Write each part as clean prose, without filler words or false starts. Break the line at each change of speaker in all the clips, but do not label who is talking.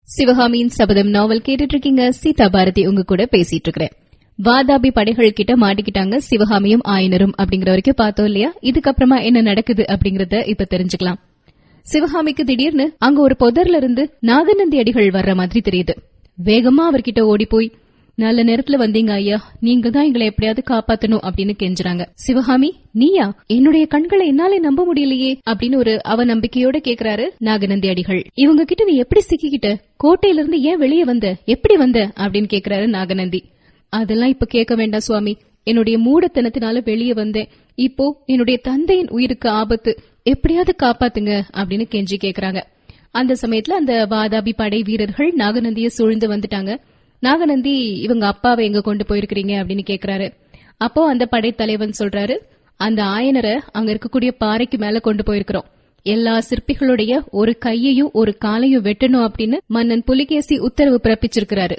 சிவகாமியின் சபதம் நாவல் கேட்டுட்டு இருக்கீங்க. சீதா பாரதி உங்க கூட பேசிட்டு இருக்கிறேன். வாதாபி படைகள் கிட்ட மாட்டிக்கிட்டாங்க சிவகாமியும் ஆயனரும் அப்படிங்கிற வரைக்கும் பார்த்தோம் இல்லையா? இதுக்கப்புறமா என்ன நடக்குது அப்படிங்கறத இப்ப தெரிஞ்சுக்கலாம். சிவகாமிக்கு திடீர்னு அங்க ஒரு புதர்ல இருந்து நாகநந்தி அடிகள் வர்ற மாதிரி தெரியுது. வேகமா அவர்கிட்ட ஓடி போய், நல்ல நேரத்துல வந்தீங்க ஐயா, நீங்க தான் எங்களை எப்படியாவது காப்பாத்தணும் அப்படின்னு கெஞ்சுறாங்க. சிவகாமி, நீயா? என்னுடைய கண்களை என்னாலே நம்ப முடியலையே அப்படின்னு ஒரு அவநம்பிக்கையோட கேக்குறாரு நாகநந்தி அடிகள். இவங்க கிட்ட நீ எப்படி சிக்கிக்கிட்ட? கோட்டையில இருந்து ஏன் வெளியே வந்த? எப்படி வந்த அப்படின்னு கேக்குறாரு நாகநந்தி. அதெல்லாம் இப்ப கேட்க வேண்டாம் சுவாமி, என்னுடைய மூடத்தனத்தினால வெளியே வந்தேன். இப்போ என்னுடைய தந்தையின் உயிருக்கு ஆபத்து, எப்படியாவது காப்பாத்துங்க அப்படின்னு கெஞ்சி கேக்குறாங்க. அந்த சமயத்துல அந்த வாதாபி படை வீரர்கள் நாகநந்திய சூழ்ந்து வந்துட்டாங்க. நாகநந்தி, இவங்க அப்பாவை எங்க கொண்டு போயிருக்கிறீங்க அப்படின்னு கேக்குறாரு. அப்போ அந்த படைத்தலைவன் சொல்றாரு, அந்த ஆயனரை அங்க இருக்கக்கூடிய பாறைக்கு மேல கொண்டு போயிருக்கிறோம். எல்லா சிற்பிகளுடைய ஒரு கையையும் ஒரு காலையும் வெட்டணும் அப்படின்னு மன்னன் புலிகேசி உத்தரவு பிறப்பிச்சிருக்கிறாரு.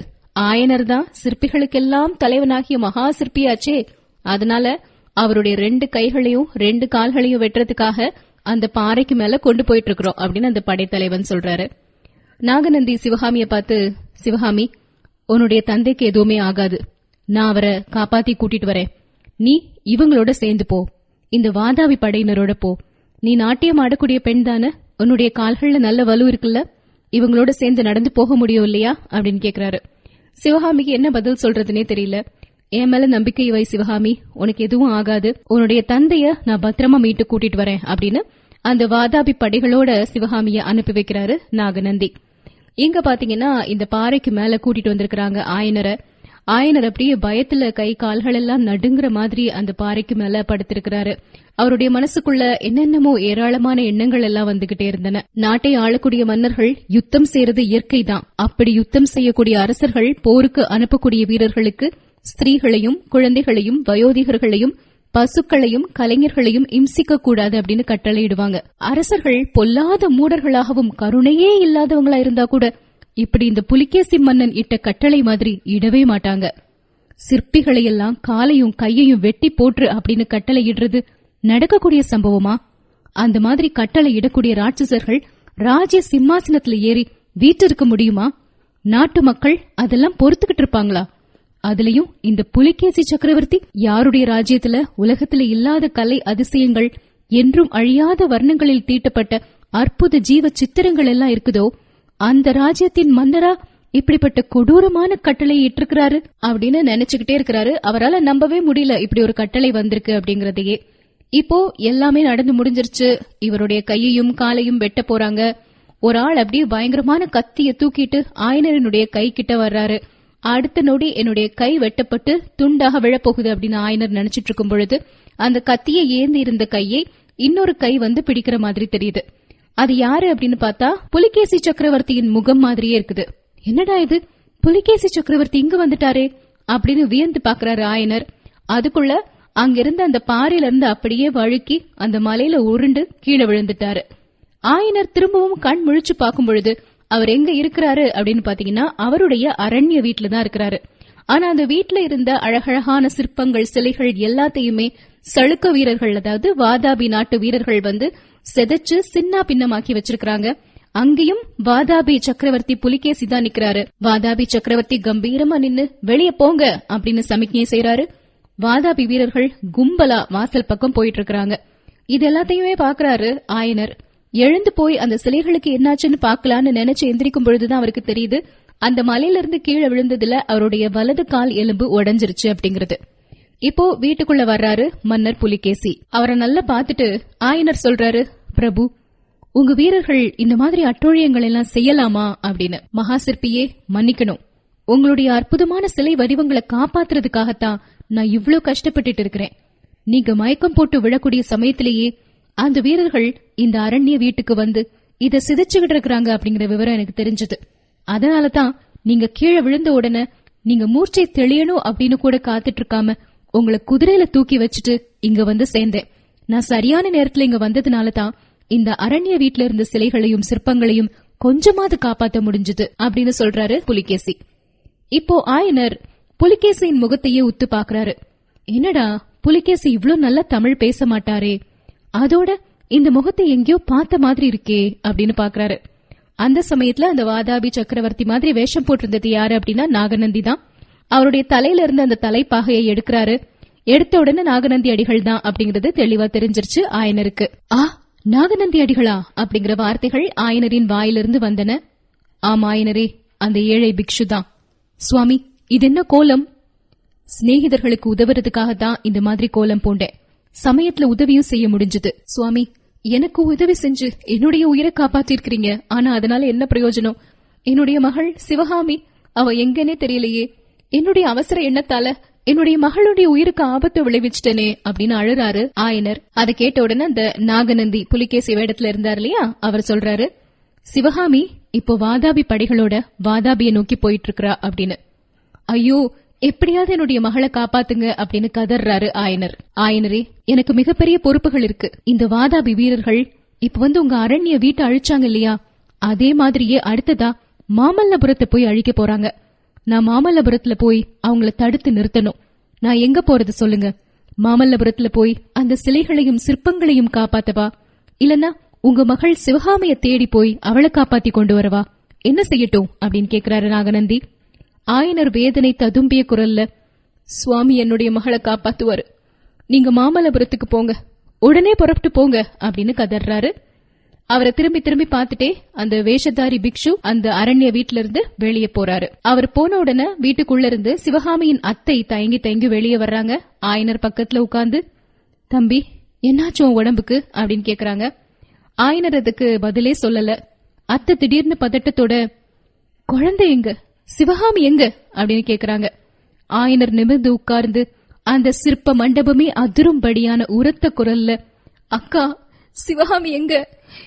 ஆயனர் தான் சிற்பிகளுக்கெல்லாம் தலைவனாகிய மகா சிற்பியாச்சே. அதனால அவருடைய 2 கைகளையும் 2 கால்களையும் வெட்டுறதுக்காக அந்த பாறைக்கு மேல கொண்டு போயிட்டு இருக்கிறோம் அப்படின்னு அந்த படைத்தலைவன் சொல்றாரு. நாகநந்தி சிவகாமிய பார்த்து, சிவகாமி, உன்னுடைய தந்தைக்கு எதுவுமே ஆகாது, நான் அவரை காப்பாத்தி கூட்டிட்டு வரேன். நீ இவங்களோட சேர்ந்து போ, இந்த வாதாபி படையினரோட போ. நீ நாட்டியம் ஆடக்கூடிய பெண் தானே, உன்னுடைய கால்கள்ல நல்ல வலு இருக்குல்ல, இவங்களோட சேர்ந்து நடந்து போக முடியும் இல்லையா அப்படின்னு கேக்குறாரு. சிவகாமிக்கு என்ன பதில் சொல்றதுன்னே தெரியல. என் மேல நம்பிக்கை வை சிவகாமி, உனக்கு எதுவும் ஆகாது, உன்னுடைய தந்தைய நான் பத்திரமா மீட்டு கூட்டிட்டு வரேன் அப்படின்னு அந்த வாதாபி படைகளோட சிவகாமிய அனுப்பி வைக்கிறாரு நாகநந்தி. இங்க பாத்தீங்கன்னா இந்த பாறைக்கு மேல கூட்டிட்டு வந்திருக்கிறாங்க ஆயனரை. ஆயனர் அப்படியே பயத்துல கை கால்கள் எல்லாம் நடுங்குற மாதிரி அந்த பாறைக்கு மேல படுத்திருக்கிறாரு. அவருடைய மனசுக்குள்ள என்னென்னமோ ஏராளமான எண்ணங்கள் எல்லாம் வந்துகிட்டே இருந்தன. நாட்டை ஆளக்கூடிய மன்னர்கள் யுத்தம் செய்யறது இயற்கை தான். அப்படி யுத்தம் செய்யக்கூடிய அரசர்கள் போருக்கு அனுப்பக்கூடிய வீரர்களுக்கு ஸ்திரீகளையும் குழந்தைகளையும் வயோதிகர்களையும் பசுக்களையும் கலைஞர்களையும் இம்சிக்க கூடாது அப்படின்னு கட்டளையிடுவாங்க. அரசர்கள் பொல்லாத மூடர்களாகவும் கருணையே இல்லாதவங்களா இருந்தா கூட இப்படி இந்த புலிகேசி மன்னன் இட்ட கட்டளை மாதிரி இடவே மாட்டாங்க. சிற்பிகளையெல்லாம் காலையும் கையையும் வெட்டி போற்று அப்படின்னு கட்டளை இடுறது நடக்கக்கூடிய சம்பவமா? அந்த மாதிரி கட்டளை இடக்கூடிய ராட்சசர்கள் ராஜ்ய சிம்மாசனத்துல ஏறி வீற்றிருக்க முடியுமா? நாட்டு மக்கள் அதெல்லாம் பொறுத்துக்கிட்டு இருப்பாங்களா? அதுலயும் இந்த புலிகேசி சக்கரவர்த்தி யாருடைய ராஜ்யத்துல உலகத்துல இல்லாத கலை அதிசயங்கள், என்றும் அழியாத வர்ணங்களில் தீட்டப்பட்ட அற்புத ஜீவ சித்திரங்கள் எல்லாம் இருக்குதோ, அந்த ராஜ்யத்தின் மன்னரா இப்படிப்பட்ட கொடூரமான கட்டளை இட்டிருக்கிறாரு அப்படின்னு நினைச்சுக்கிட்டே இருக்கிறாரு. அவரால நம்பவே முடியல இப்படி ஒரு கட்டளை வந்திருக்கு அப்படிங்கறதையே. இப்போ எல்லாமே நடந்து முடிஞ்சிருச்சு. இவருடைய கையையும் காலையும் வெட்ட போறாங்க. ஒரு ஆள் அப்படியே பயங்கரமான கத்திய தூக்கிட்டு ஆயனரனுடைய கை கிட்ட வர்றாரு. அடுத்த நொடி என்னுடைய கை வெட்டப்பட்டு துண்டாக விழப்போகுது அப்படின்னு ஆயனர் நினைச்சிட்டு இருக்கும் பொழுது அந்த கத்தியை ஏந்தி இருந்த கையை இன்னொரு கை வந்து பிடிக்கிற மாதிரி தெரியுது. அது யாரு அப்படின்னு பார்த்தா புலிகேசி சக்கரவர்த்தியின் முகம் மாதிரியே இருக்குது. என்னடா இது, புலிகேசி சக்கரவர்த்தி இங்க வந்துட்டாரே அப்படின்னு வியந்து பாக்குறாரு ஆயனர். அதுக்குள்ள அங்கிருந்த அந்த பாறையில இருந்து அப்படியே வழுக்கி அந்த மலையில உருண்டு கீழே விழுந்துட்டாரு. ஆயனர் திரும்பவும் கண் முழிச்சு பார்க்கும் பொழுது அவர் எங்க இருக்கிறாரு அப்படின்னு பாத்தீங்கன்னா அவருடைய அரண்ய வீட்டுலதான் இருக்கிறாரு. ஆனா அந்த வீட்டுல இருந்த அழகழகான சிற்பங்கள் சிலைகள் எல்லாத்தையுமே சளுக்க வீரர்கள், அதாவது வாதாபி நாட்டு வீரர்கள் வந்து செதைச்சு சின்ன பின்னமாக்கி வச்சிருக்காங்க. அங்கேயும் வாதாபி சக்கரவர்த்தி புலிகேசி தான் நிக்கிறாரு. வாதாபி சக்கரவர்த்தி கம்பீரமா நின்னு வெளியே போங்க அப்படின்னு சமிக்ஞை செய்யறாரு. வாதாபி வீரர்கள் கும்பலா வாசல் பக்கம் போயிட்டு இருக்காங்க. இது எல்லாத்தையுமே பாக்குறாரு ஆயனர். எழுந்து போய் அந்த சிலைகளுக்கு என்னாச்சுன்னு பாக்கலான்னு நினைச்சு எந்திரிக்கும் பொழுதுதான் அவருக்கு தெரியுது அந்த மலையில இருந்து கீழே விழுந்ததுல அவருடைய வலது கால் எலும்பு உடைஞ்சிருச்சு அப்படிங்கறது. இப்போ வீட்டுக்குள்ள வர்றாரு மன்னர் புலிகேசி. அவரை நல்லா பாத்துட்டு ஆயனர் சொல்றாரு, பிரபு, உங்க வீரர்கள் இந்த மாதிரி அட்டூழியங்கள் எல்லாம் செய்யலாமா அப்படின்னு. மகா சிற்பியே, மன்னிக்கணும். உங்களுடைய அற்புதமான சிலை வடிவங்களை காப்பாத்துறதுக்காகத்தான் நான் இவ்ளோ கஷ்டப்பட்டுட்டு இருக்கிறேன். நீங்க மயக்கம் போட்டு விழக்கூடிய சமயத்திலேயே அந்த வீரர்கள் இந்த அரண்ய வீட்டுக்கு வந்து இத சிதைச்சுக்கிட்டு இருக்கிறாங்க அப்படிங்கிற விவரம் எனக்கு தெரிஞ்சது. அதனாலதான் நீங்க கீழே விழுந்த உடனே நீங்க மூர்ச்சை தெளியணும் அப்படின்னு கூட காத்துட்டு இருக்காம உங்களை குதிரையில தூக்கி வச்சுட்டு இங்க வந்து சேர்ந்தேன். நான் சரியான நேரத்துல இங்க வந்ததுனாலதான் இந்த அரண்ய வீட்டுல இருந்த சிலைகளையும் சிற்பங்களையும் கொஞ்சமாவது காப்பாத்த முடிஞ்சது அப்படின்னு சொல்றாரு புலிகேசி. இப்போ ஆயனர் புலிகேசியின் முகத்தையே உத்து பாக்குறாரு. என்னடா, புலிகேசி இவ்ளோ நல்லா தமிழ் பேச மாட்டாரே, அதோட இந்த முகத்தை எங்கேயோ பார்த்த மாதிரி இருக்கே அப்படின்னு பாக்குறாரு. அந்த சமயத்துல அந்த வாதாபி சக்கரவர்த்தி மாதிரி வேஷம் போட்டிருந்தது யாரு அப்படின்னா நாகநந்தி தான். அவருடைய தலையில இருந்து அந்த தலைப்பாகையை எடுக்கிறாரு. எடுத்த உடனே நாகநந்தி அடிகள் தான் அப்படிங்கறது தெளிவா தெரிஞ்சிருச்சு ஆயனருக்கு. நாகநந்தி அடிகளா அப்படிங்கிற வார்த்தைகள் ஆயனரின் வாயிலிருந்து வந்தன. ஆமா ஆயனரே, அந்த ஏழை பிக்ஷு தான். சுவாமி, இது என்ன கோலம்? சிநேகிதர்களுக்கு உதவுறதுக்காகத்தான் இந்த மாதிரி கோலம் போண்டேன். சமயத்துல உதவியும் செய்ய முடிஞ்சது. சுவாமி, எனக்கு உதவி செஞ்சு என்னுடைய உயிரை காப்பாத்திருக்கிறீங்க. ஆனா அதனால என்ன பிரயோஜனம்? என்னுடைய மகள் சிவகாமி, அவ எங்கன்னே தெரியலையே. என்னுடைய அவசர எண்ணத்தால என்னுடைய மகளுடைய உயிருக்கு ஆபத்து விளைவிச்சிட்டனே அப்படின்னு அழுறாரு ஆயனர். அதை கேட்ட உடனே அந்த நாகநந்தி புலிகேசி வேடத்துல இருந்தார் இல்லையா, அவர் சொல்றாரு, சிவகாமி இப்போ வாதாபி படைகளோட வாதாபியை நோக்கி போயிட்டு இருக்கா அப்படின்னு. ஐயோ, எப்படியாவது என்னுடைய மகளை காப்பாத்துங்க அப்படின்னு கதறாரு ஆயனர். ஆயனரே, எனக்கு மிகப்பெரிய பொறுப்புகள் இருக்கு. இந்த வாதாபி வீரர்கள் இப்ப வந்து உங்க அரண்ய வீட்டை அழிச்சாங்க இல்லையா, அதே மாதிரியே அடுத்ததா மாமல்லபுரத்தை போய் அழிக்க போறாங்க. நான் மாமல்லபுரத்துல போய் அவங்கள தடுத்து நிறுத்தணும். நான் எங்க போறது சொல்லுங்க? மாமல்லபுரத்துல போய் அந்த சிலைகளையும் சிற்பங்களையும் காப்பாத்தவா, இல்லன்னா உங்க மகள் சிவகாமிய தேடி போய் அவளை காப்பாத்தி கொண்டு வரவா? என்ன செய்யட்டும் அப்படின்னு கேக்குறாரு நாகநந்தி. ஆயனர் வேதனை ததும்பிய குரல்ல, சுவாமி என்னுடைய மகளை காப்பாத்துவாரு. நீங்க மாமல்லபுரத்துக்கு போங்க, உடனே புறப்பட்டு போங்க அப்படின்னு கதறாரு. அவரை திரும்பி திரும்பி பார்த்துட்டே அந்த வேஷதாரி பிக்ஷு அந்த அரண்ய வீட்டுல இருந்து வெளியே போறாரு. அவர் போன உடனே வீட்டுக்குள்ள இருந்து சிவகாமியின் அத்தை தயங்கி தயங்கி வெளியே வர்றாங்க. ஆயனர் பக்கத்துல உட்கார்ந்து, தம்பி என்னாச்சும் உடம்புக்கு அப்படின்னு கேக்குறாங்க. ஆயனர் அதுக்கு பதிலே சொல்லல. அத்தை திடீர்னு பதட்டத்தோட, குழந்தை எங்க, சிவகாமி எங்க அப்படின்னு கேக்குறாங்க. ஆயனர் நிமிர்ந்து உட்கார்ந்து அந்த சிற்ப மண்டபமே அதிரும்படியான உரத்த குரல்ல, அக்கா சிவகாமி எங்க,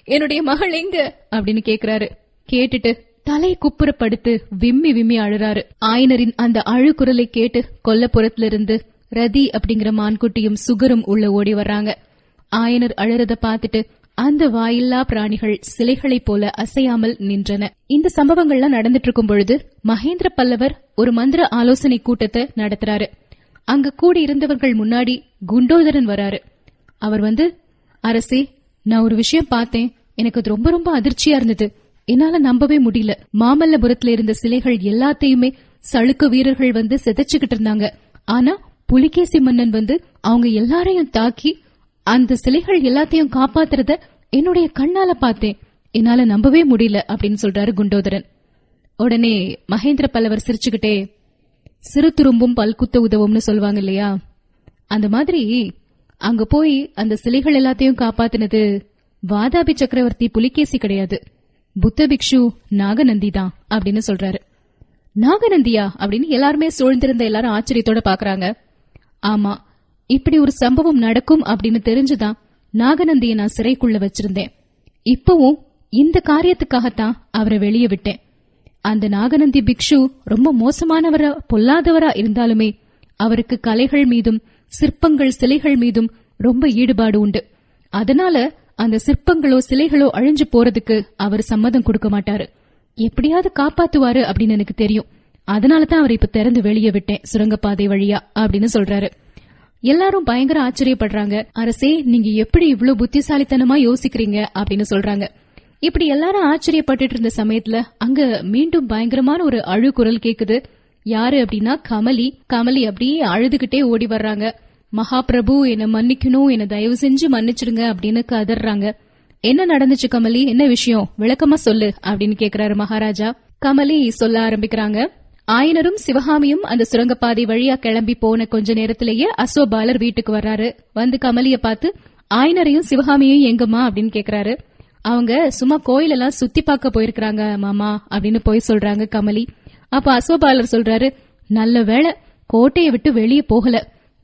என்னுடைய மகள் எங்க அப்படின்னு கேக்குறாரு. கேட்டுட்டு தலை குப்புறப்படுத்து விம்மி விம்மி அழுறாரு. ஆயனரின் அந்த அழுகுரலை கேட்டு கொல்லப்புறத்துல இருந்து ரதி அப்படிங்கிற மான்குட்டியும் சுகரும் உள்ள ஓடி வர்றாங்க. ஆயனர் அழுறத பாத்துட்டு அந்த வாயில்லா பிராணிகள் சிலைகளை போல அசையாமல் நின்றன. இந்த சம்பவங்கள்லாம் நடந்துட்டு இருக்கும் பொழுது மகேந்திர பல்லவர் ஒரு மந்திர ஆலோசனை கூட்டத்தை நடத்துறாரு. அங்க கூடி இருந்தவர்கள் முன்னாடி குண்டோதரன் வராரு. அவர் வந்து, அரசே, நான் ஒரு விஷயம் பார்த்தேன். எனக்கு அது ரொம்ப ரொம்ப அதிர்ச்சியா இருந்தது. என்னால நம்பவே முடியல. மாமல்லபுரத்துல இருந்த சிலைகள் எல்லாத்தையுமே சளுக்க வீரர்கள் வந்து சிதைச்சுக்கிட்டு இருந்தாங்க. ஆனா புலிகேசி மன்னன் வந்து அவங்க எல்லாரையும் தாக்கி அந்த சிலைகள் எல்லாத்தையும் காப்பாத்துறத என்னுடைய கண்ணால பார்த்தேன். என்னால நம்பவே முடியல அப்படின்னு சொல்றாரு குண்டோதரன். உடனே மகேந்திர பல்லவர் சிரிச்சுக்கிட்டே, சிறு துரும்பும் பல்குத்த உதவும்னு சொல்லுவாங்க இல்லையா, அந்த மாதிரி அங்க போய் அந்த சிலைகள் எல்லாத்தையும் காப்பாத்தினது வாதாபி சக்கரவர்த்தி புலிகேசி கிடையாது, புத்த பிக்ஷு நாகநந்தி தான் அப்படின்னு சொல்றாரு. நாகநந்தியா அப்படின்னு எல்லாருமே சூழ்ந்திருந்த எல்லாரும் ஆச்சரியத்தோட பாக்குறாங்க. ஆமா, இப்படி ஒரு சம்பவம் நடக்கும் அப்படின்னு தெரிஞ்சுதான் நாகநந்தியை நான் சிறைக்குள்ள வச்சிருந்தேன். இப்பவும் இந்த காரியத்துக்காகத்தான் அவரை வெளியே விட்டேன். அந்த நாகநந்தி பிக்ஷு ரொம்ப மோசமானவரா பொல்லாதவரா இருந்தாலுமே அவருக்கு கலைகள் மீதும் சிற்பங்கள் சிலைகள் மீதும் ரொம்ப ஈடுபாடு உண்டு. அதனால அந்த சிற்பங்களோ சிலைகளோ அழிஞ்சு போறதுக்கு அவர் சம்மதம் கொடுக்க மாட்டாரு. எப்படியாவது காப்பாத்துவாரு அப்படின்னு எனக்கு தெரியும். அதனாலதான் அவரை இப்ப திறந்து வெளியே விட்டேன் சுரங்கப்பாதை வழியா அப்படின்னு சொல்றாரு. எல்லாரும் பயங்கர ஆச்சரியப்படுறாங்க. அரசே, நீங்க எப்படி இவ்வளவு புத்திசாலித்தனமா யோசிக்கிறீங்க அப்படின்னு சொல்றாங்க. இப்படி எல்லாரும் ஆச்சரியப்பட்டு இருந்த சமயத்துல அங்க மீண்டும் பயங்கரமான ஒரு அழுகுரல் கேக்குது. யாரு அப்படின்னா கமலி. கமலி அப்படியே அழுதுகிட்டே ஓடி வர்றாங்க. மகாபிரபு, என்ன மன்னிக்கணும், என்ன தயவு செஞ்சு மன்னிச்சிடுங்க அப்படின்னு கதறாங்க. என்ன நடந்துச்சு கமலி, என்ன விஷயம், விளக்கமா சொல்லு அப்படின்னு கேக்குறாரு மகாராஜா. கமலி சொல்ல ஆரம்பிக்கிறாங்க. ஆயனரும் சிவகாமியும் அந்த சுரங்கப்பாதை வழியா கிளம்பி போன கொஞ்ச நேரத்திலேயே அசோபாலர் வீட்டுக்கு வர்றாரு. வந்து கமலிய பார்த்து, ஆயனரையும் சிவகாமியும் எங்கம்மா அப்படின்னு கேக்குறாரு. அவங்க சும்மா கோயிலெல்லாம் சுத்தி பார்க்க போயிருக்காங்க மாமா அப்படின்னு போய் சொல்றாங்க கமலி. அப்ப அசோபாலர் சொல்றாரு, நல்ல வேளை கோட்டையை விட்டு வெளியே போகல.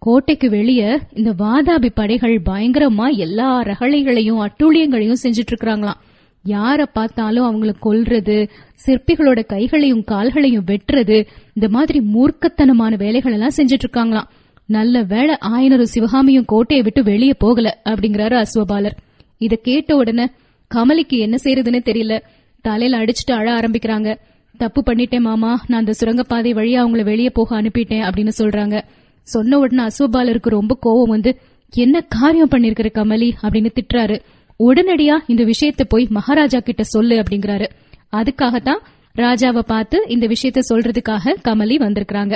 கோட்டைக்கு வெளியே இந்த வாதாபி படைகள் பயங்கரமா எல்லா ரகளைகளையும் அட்டூழியங்களையும் செஞ்சிட்டு இருக்காங்களாம். யார பார்த்தாலும் அவங்கள கொல்றது, சிற்பிகளோட கைகளையும் கால்களையும் வெட்டுறது, இந்த மாதிரி மூர்க்கத்தனமான வேலைகள் எல்லாம் செஞ்சிட்டு இருக்காங்களாம். நல்ல வேளை ஆயனரும் சிவகாமியும் கோட்டையை விட்டு வெளியே போகல அப்படிங்கிறாரு அஸ்வபாலர். இத கேட்ட உடனே கமலிக்கு என்ன செய்யறதுன்னு தெரியல. தலையில அடிச்சுட்டு அழ ஆரம்பிக்கிறாங்க. தப்பு பண்ணிட்டேன் மாமா, நான் அந்த சுரங்கப்பாதை வழியா அவங்கள வெளியே போக அனுப்பிட்டேன் அப்படின்னு சொல்றாங்க. சொன்ன உடனே அசோபாலருக்கு ரொம்ப கோவம் வந்து, என்ன காரியம் பண்ணிருக்கிற கமலி அப்படின்னு திட்டுறாரு. உடனடியா இந்த விஷயத்த போய் மகாராஜா கிட்ட சொல்லு அப்படிங்கிறாரு. அதுக்காகத்தான் ராஜாவை பார்த்து இந்த விஷயத்த சொல்றதுக்காக கமலி வந்திருக்காங்க.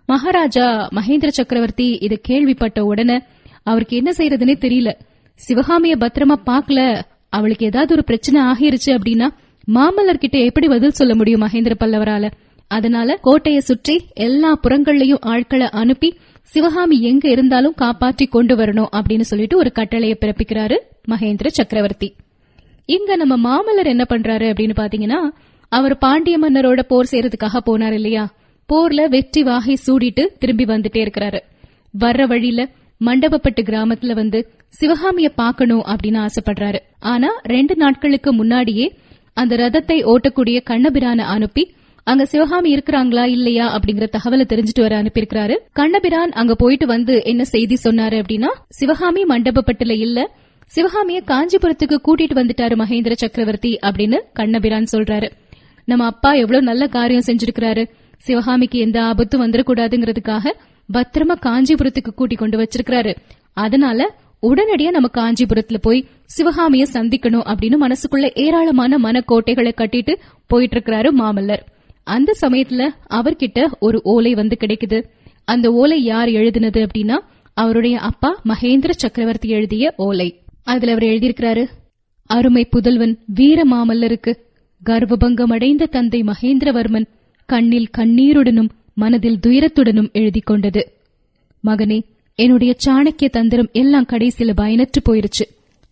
மகாராஜா மகேந்திர சக்கரவர்த்தி இத கேள்விப்பட்ட உடனே அவருக்கு என்ன செய்யறதுன்னே தெரியல. சிவகாமிய பத்திரமா பாக்கல, அவளுக்கு ஏதாவது ஒரு பிரச்சனை ஆகிருச்சு அப்படின்னா மாமல்லர் கிட்ட எப்படி பதில் சொல்ல முடியும் மகேந்திர பல்லவரால? அதனால கோட்டையை சுற்றி எல்லா புறங்கள்லயும் ஆட்களை அனுப்பி சிவகாமி எங்க இருந்தாலும் காப்பாற்றி கொண்டு வரணும் அப்படின்னு சொல்லிட்டு ஒரு கட்டளையை பிறப்பிக்கிறாரு மகேந்திர சக்கரவர்த்தி. இங்க நம்ம மாமல்லர் என்ன பண்றாரு அப்படின்னு பாத்தீங்கன்னா, அவர் பாண்டிய மன்னரோட போர் செய்யறதுக்காக போனார் இல்லையா, போர்ல வெற்றி வாகை சூடிட்டு திரும்பி வந்துட்டே இருக்கிறாரு. வர்ற வழியில மண்டபப்பட்டு கிராமத்துல வந்து சிவகாமிய பாக்கணும் அப்படின்னு ஆசைப்படுறாரு. ஆனா 2 நாட்களுக்கு முன்னாடியே அந்த ரதத்தை ஓட்டக்கூடிய கண்ணபிரான அனுப்பி அங்க சிவகாமி இருக்கிறாங்களா இல்லையா அப்படிங்கிற தகவலை தெரிஞ்சுட்டு வர அனுப்பியிருக்கிறாரு. கண்ணபிரான் அங்க போயிட்டு வந்து என்ன செய்தி சொன்னாரு அப்படின்னா, சிவகாமி மண்டபப்பட்டுல இல்ல, சிவகாமிய காஞ்சிபுரத்துக்கு கூட்டிட்டு வந்துட்டாரு மகேந்திர சக்கரவர்த்தி அப்படின்னு கண்ணபிரான் சொல்றாரு. நம்ம அப்பா எவ்வளவு நல்ல காரியம் செஞ்சிருக்கிறாரு, சிவகாமிக்கு எந்த ஆபத்தும் வந்துடக்கூடாதுங்கிறதுக்காக பத்திரமா காஞ்சிபுரத்துக்கு கூட்டி கொண்டு வச்சிருக்கிறாரு. அதனால உடனடியா நம்ம காஞ்சிபுரத்துல போய் சிவகாமிய சந்திக்கணும் அப்படின்னு மனசுக்குள்ள ஏராளமான மனக்கோட்டைகளை கட்டிட்டு போயிட்டு இருக்கிறாரு மாமல்லர். அந்த சமயத்துல அவர்கிட்ட ஒரு ஓலை வந்து கிடைக்குது. அந்த ஓலை யார் எழுதினது அப்படின்னா, அவருடைய அப்பா மகேந்திர சக்கரவர்த்தி எழுதிய ஓலை. அதுல அவர் எழுதியிருக்கிறாரு, அருமை புதல்வன் வீர மாமல்லருக்கு கர்வபங்கம் அடைந்த தந்தை மகேந்திரவர்மன் கண்ணில் கண்ணீருடனும் மனதில் துயரத்துடனும் எழுதி கொண்டது. மகனே, என்னுடைய சாணக்கிய தந்திரம் எல்லாம் கடைசியில பயனற்று போயிருச்சு.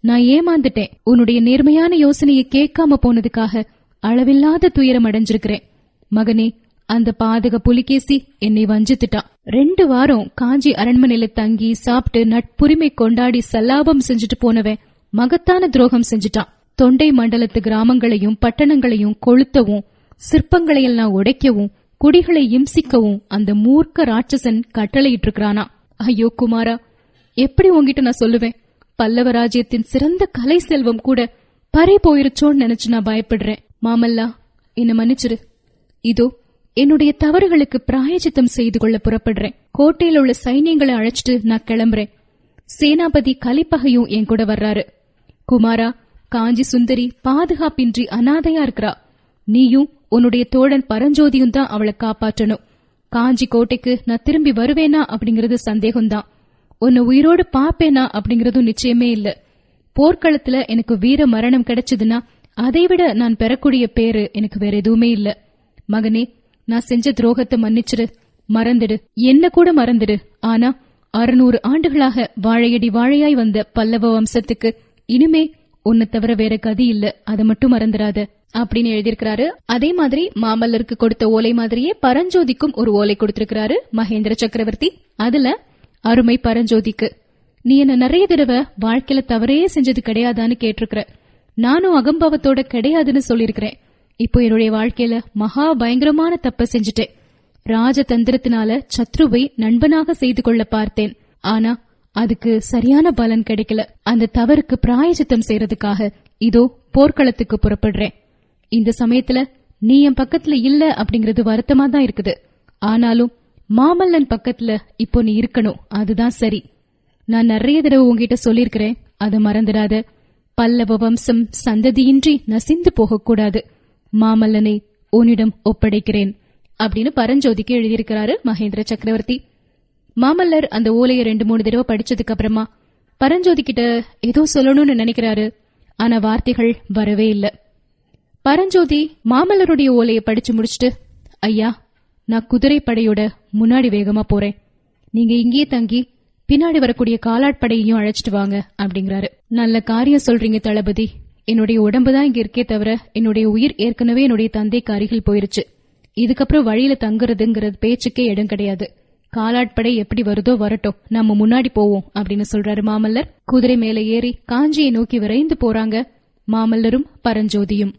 நான் ஏமாந்துட்டேன். உன்னுடைய நேர்மையான யோசனையை கேட்காம போனதுக்காக அளவில்லாத துயரம் அடைஞ்சிருக்கிறேன். மகனே, அந்த பாதக புலிகேசி என்னை வஞ்சித்துட்டான். 2 வாரம் காஞ்சி அரண்மனையில தங்கி சாப்பிட்டு நட்புரிமை கொண்டாடி சல்லாபம் செஞ்சுட்டு போனவன் மகத்தான துரோகம் செஞ்சுட்டான். தொண்டை மண்டலத்து கிராமங்களையும் பட்டணங்களையும் கொளுத்தவும், சிற்பங்களையெல்லாம் உடைக்கவும், குடிகளை இம்சிக்கவும் அந்த மூர்க்க ராட்சசன் கட்டளையிட்டு இருக்கிறானா. ஐயோ குமாரா, எப்படி உங்ககிட்ட நான் சொல்லுவேன்? பல்லவ ராஜ்யத்தின் சிறந்த கலை செல்வம் கூட பறி போயிருச்சோன்னு நினைச்சு நான் பயப்படுறேன். மாமல்லா, என்ன மன்னிச்சிரு. இதோ என்னுடைய தவறுகளுக்கு பிராயச்சித்தம் செய்து கொள்ள புறப்படுறேன். கோட்டையில உள்ள சைனியங்களை அழைச்சிட்டு நான் கிளம்புறேன். சேனாபதி கலிப்பகையும் என் கூட வர்றாரு. குமாரா, காஞ்சி சுந்தரி பாதுகாப்பின்றி அனாதையா இருக்கிறா. நீயும் உன்னுடைய தோழன் பரஞ்சோதியும் தான் அவளை காப்பாற்றணும். காஞ்சி கோட்டைக்கு நான் திரும்பி வருவேனா அப்படிங்கறது சந்தேகம்தான். உன்னை உயிரோடு பாப்பேனா அப்படிங்கறதும் நிச்சயமே இல்ல. போர்க்களத்துல எனக்கு வீர மரணம் கிடைச்சதுன்னா அதைவிட நான் பெறக்கூடிய பேரு எனக்கு வேற எதுவுமே இல்ல. மகனே, நான் செஞ்ச துரோகத்தை மன்னிச்சிரு, மறந்துடு, என்ன கூட மறந்துடு. ஆனா 600 ஆண்டுகளாக வாழையடி வாழையாய் வந்த பல்லவ வம்சத்துக்கு இனிமே உன்னை தவிர வேற கதி இல்ல, அதை மட்டும் மறந்துடாத அப்படின்னு எழுதியிருக்கிறாரு. அதே மாதிரி மாமல்லருக்கு கொடுத்த ஓலை மாதிரியே பரஞ்சோதிக்கும் ஒரு ஓலை கொடுத்திருக்கிறாரு மகேந்திர சக்கரவர்த்தி. அதுல, அருமை பரஞ்சோதிக்கு, நீ என்ன நிறைய தடவை வாழ்க்கையில தவறே செஞ்சது கிடையாதான்னு கேட்டிருக்கிற. நானும் அகம்பாவத்தோட கிடையாதுன்னு சொல்லிருக்கிறேன். இப்போ என்னுடைய வாழ்க்கையில மகா பயங்கரமான தப்ப செஞ்சுட்டேன். ராஜதந்திரத்தினால சத்ருவை நண்பனாக செய்து கொள்ள பார்த்தேன். ஆனா அதுக்கு சரியான பலன் கிடைக்கல. அந்த தவறுக்கு பிராயச்சித்தம் செய்யறதுக்காக இதோ போர்க்களத்துக்கு புறப்படுறேன். இந்த சமயத்துல நீ என் பக்கத்துல இல்ல அப்படிங்கறது வருத்தமா தான் இருக்குது. ஆனாலும் மாமல்லன் பக்கத்துல இப்போ நீ இருக்கணும், அதுதான் சரி. நான் நிறைய தடவை உங்ககிட்ட சொல்லிருக்கிறேன், அதை மறந்துடாத. பல்லவ வம்சம் சந்ததியின்றி நசிந்து போகக்கூடாது. மாமல்லனை உன்னிடம் ஒப்படைக்கிறேன் அப்படின்னு பரஞ்சோதிக்கு எழுதியிருக்கிறாரு மகேந்திர சக்கரவர்த்தி. மாமல்லர் அந்த ஓலையை 2-3 தடவை படிச்சதுக்கு அப்புறமா பரஞ்சோதி கிட்ட ஏதோ சொல்லணும்னு நினைக்கிறாரு. ஆனா வார்த்தைகள் வரவே இல்ல. பரஞ்சோதி மாமல்லருடைய ஓலையை படிச்சு முடிச்சுட்டு, ஐயா, நான் குதிரை படையோட முன்னாடி வேகமா போறேன். நீங்க இங்கேயே தங்கி பின்னாடி வரக்கூடிய காலாட்படையையும் அழைச்சிட்டு வாங்க அப்படிங்கிறாரு. நல்ல காரியம் சொல்றீங்க தளபதி. என்னுடைய உடம்புதான் இங்க இருக்கே தவிர என்னுடைய உயிர் ஏற்கனவே என்னுடைய தந்தைக்கு அருகில் போயிருச்சு. இதுக்கப்புறம் வழியில தங்குறதுங்கிறது பேச்சுக்கே இடம் கிடையாது. காலாட்படை எப்படி வருதோ வரட்டும், நம்ம முன்னாடி போவோம் அப்படின்னு சொல்றாரு மாமல்லர். குதிரை மேல ஏறி காஞ்சியை நோக்கி விரைந்து போறாங்க மாமல்லரும் பரஞ்சோதியும்.